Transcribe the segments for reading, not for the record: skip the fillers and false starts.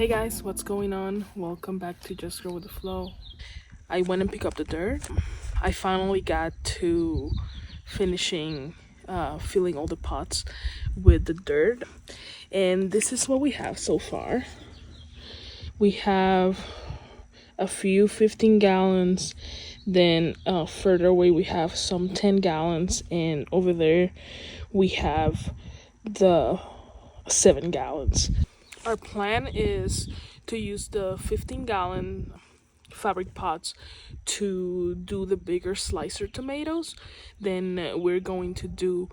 Hey guys, what's going on? Welcome back to Just Go with the Flow. I went and picked up the dirt. I finally got to finishing filling all the pots with the dirt, and this is what we have so far. We have a few 15 gallons, then further away we have some 10 gallons, and over there we have the 7 gallons. Our plan is to use the 15-gallon fabric pots to do the bigger slicer tomatoes. Then we're going to do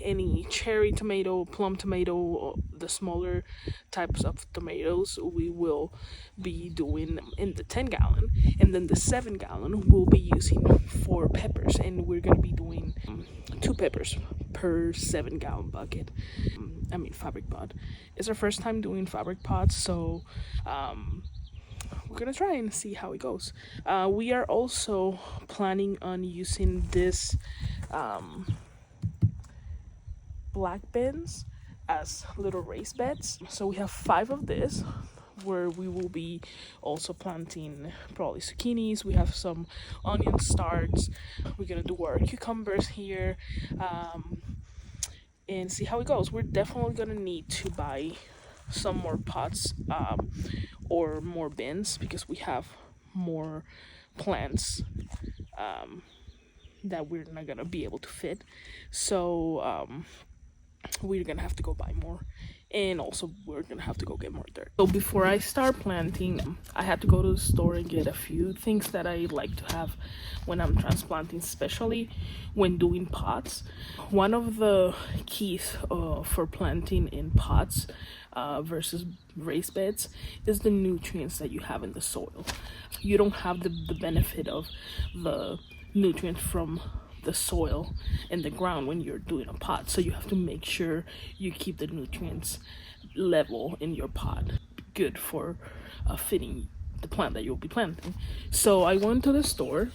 any cherry tomato, plum tomato, the smaller types of tomatoes we will be doing in the 10-gallon, and then the 7-gallon we'll be using for peppers, and we're going to be doing 2 peppers per 7-gallon bucket. Fabric pot. It's our first time doing fabric pots, so we're gonna try and see how it goes. We are also planning on using this black bins as little raised beds. So we have 5 of this, where we will be also planting probably zucchinis. We have some onion starts. We're gonna do our cucumbers here, and see how it goes. We're definitely gonna need to buy some more pots or more bins, because we have more plants that we're not gonna be able to fit. So we're gonna have to go buy more, and also we're gonna have to go get more dirt. So before I start planting, I had to go to the store and get a few things that I like to have when I'm transplanting, especially when doing pots. One of the keys for planting in pots versus raised beds is the nutrients that you have in the soil. You don't have the benefit of the nutrients from the soil and the ground when you're doing a pot, so you have to make sure you keep the nutrients level in your pot, good for fitting the plant that you'll be planting. So I went to the store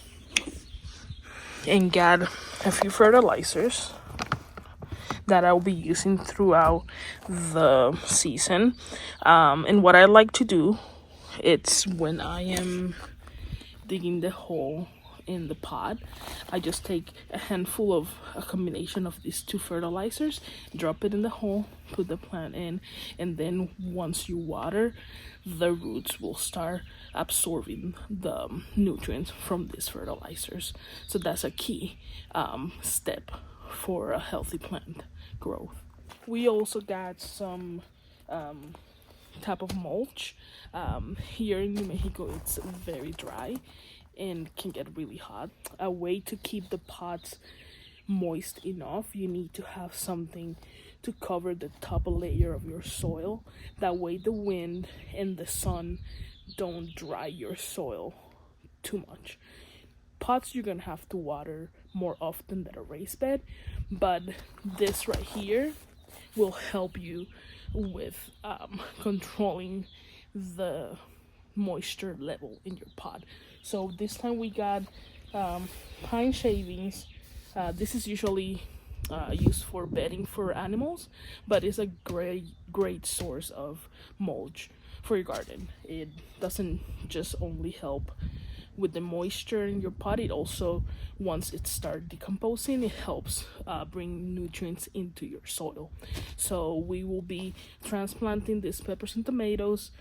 and got a few fertilizers that I'll be using throughout the season. And what I like to do, it's when I am digging the hole in the pot, I just take a handful of a combination of these 2 fertilizers, drop it in the hole, put the plant in, and then once you water, the roots will start absorbing the nutrients from these fertilizers. So that's a key step for a healthy plant growth. We also got some type of mulch. Here in New Mexico, it's very dry and can get really hot. A way to keep the pots moist enough, you need to have something to cover the top layer of your soil. That way the wind and the sun don't dry your soil too much. Pots you're gonna have to water more often than a raised bed, but this right here will help you with controlling the moisture level in your pot. So this time we got pine shavings. This is usually used for bedding for animals, but it's a great source of mulch for your garden. It doesn't just only help with the moisture in your pot, it also, once it starts decomposing, it helps bring nutrients into your soil. So we will be transplanting these peppers and tomatoes,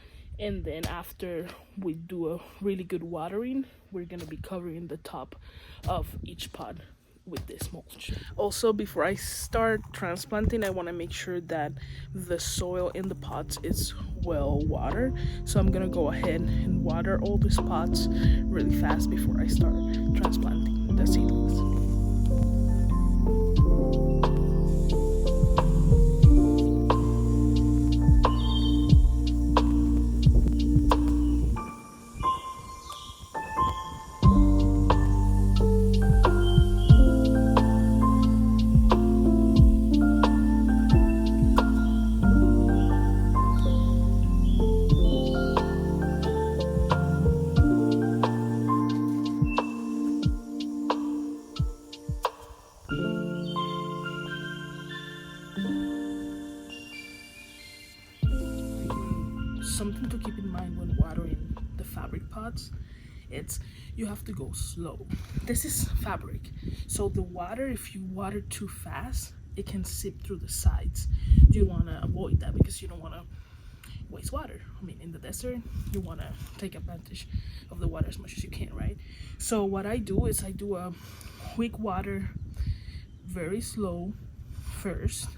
and then after we do a really good watering, we're gonna be covering the top of each pot with this mulch. Also, before I start transplanting, I want to make sure that the soil in the pots is well watered. So I'm gonna go ahead and water all these pots really fast before I start transplanting the seedlings. something to keep in mind when watering the fabric pots, it's you have to go slow. This is fabric, so the water, if you water too fast, it can seep through the sides. You want to avoid that because you don't want to waste water. I mean, in the desert, you want to take advantage of the water as much as you can, right? So what I do is I do a quick water, very slow first,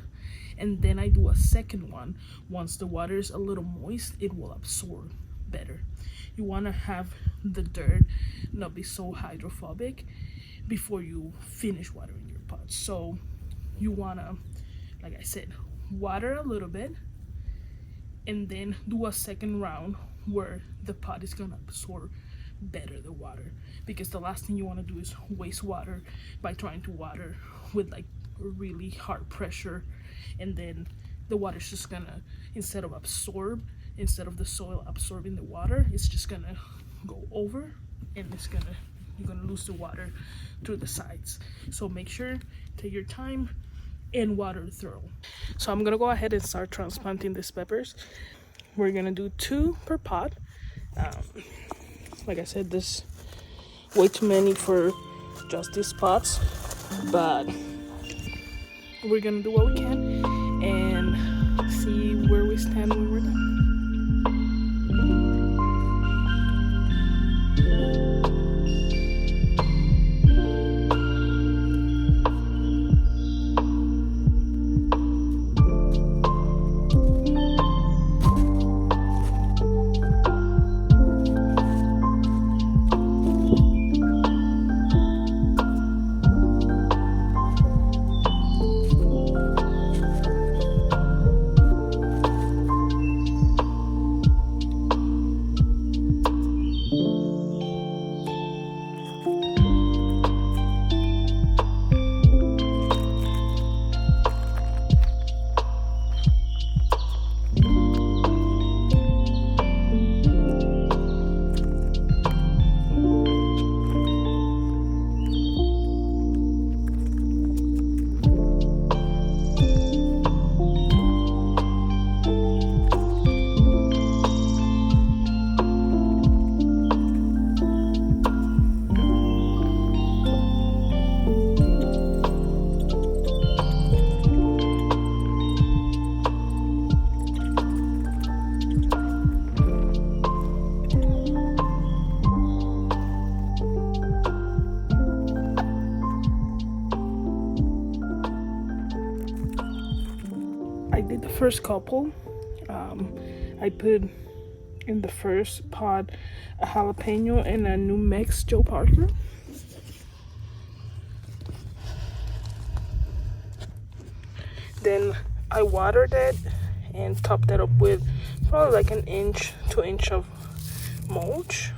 and then I do a second one. Once the water is a little moist, it will absorb better. You want to have the dirt not be so hydrophobic before you finish watering your pots. So you want to, like I said, water a little bit and then do a second round where the pot is going to absorb better the water, because the last thing you want to do is waste water by trying to water with like really hard pressure, and then the water's just gonna, instead of the soil absorbing the water, it's just gonna go over, and you're gonna lose the water through the sides. So make sure, take your time and water thorough. So I'm gonna go ahead and start transplanting these peppers. We're gonna do 2 per pot. Like I said, there's way too many for just these pots, but we're gonna do what we can and see where we stand when we're done. I did the first couple. I put in the first pot a jalapeno and a New Mex Joe Parker. Then I watered it and topped it up with probably like an inch, 2 inch of mulch.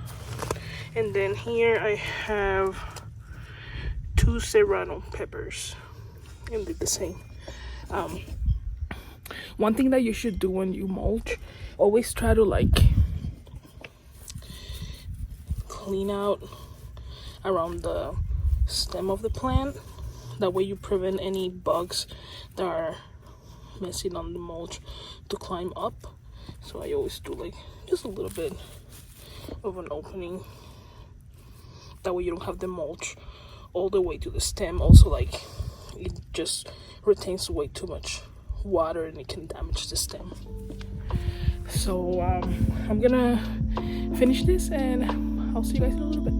And then here I have 2 serrano peppers and did the same. One thing that you should do when you mulch, always try to like clean out around the stem of the plant. That way you prevent any bugs that are messing on the mulch to climb up. So I always do like just a little bit of an opening. That way you don't have the mulch all the way to the stem. Also, like, it just retains way too much water and it can damage the stem. So I'm gonna finish this and I'll see you guys in a little bit.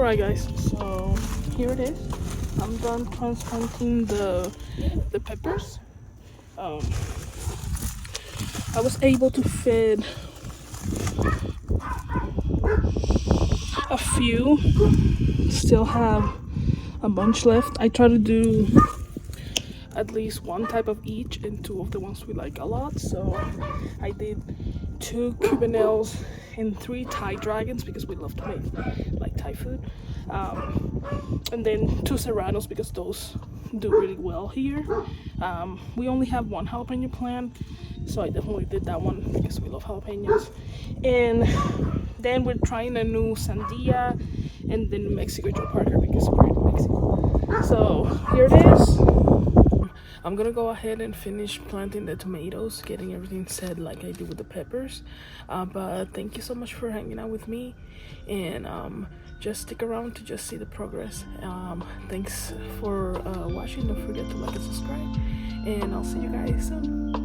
Alright guys, so here it is. I'm done transplanting the peppers. I was able to feed a few, still have a bunch left. I try to do at least one type of each and two of the ones we like a lot. So I did 2 Cubanelles and 3 Thai dragons because we love to make like Thai food, and then 2 serranos because those do really well here. We only have 1 jalapeno plant, so I definitely did that one because we love jalapenos. And then we're trying a new sandia and then Mexico Joe Parker because we're in Mexico. So here it is. I'm gonna go ahead and finish planting the tomatoes, getting everything set like I did with the peppers. But thank you so much for hanging out with me, and just stick around to just see the progress. Thanks for watching. Don't forget to like and subscribe, and I'll see you guys soon.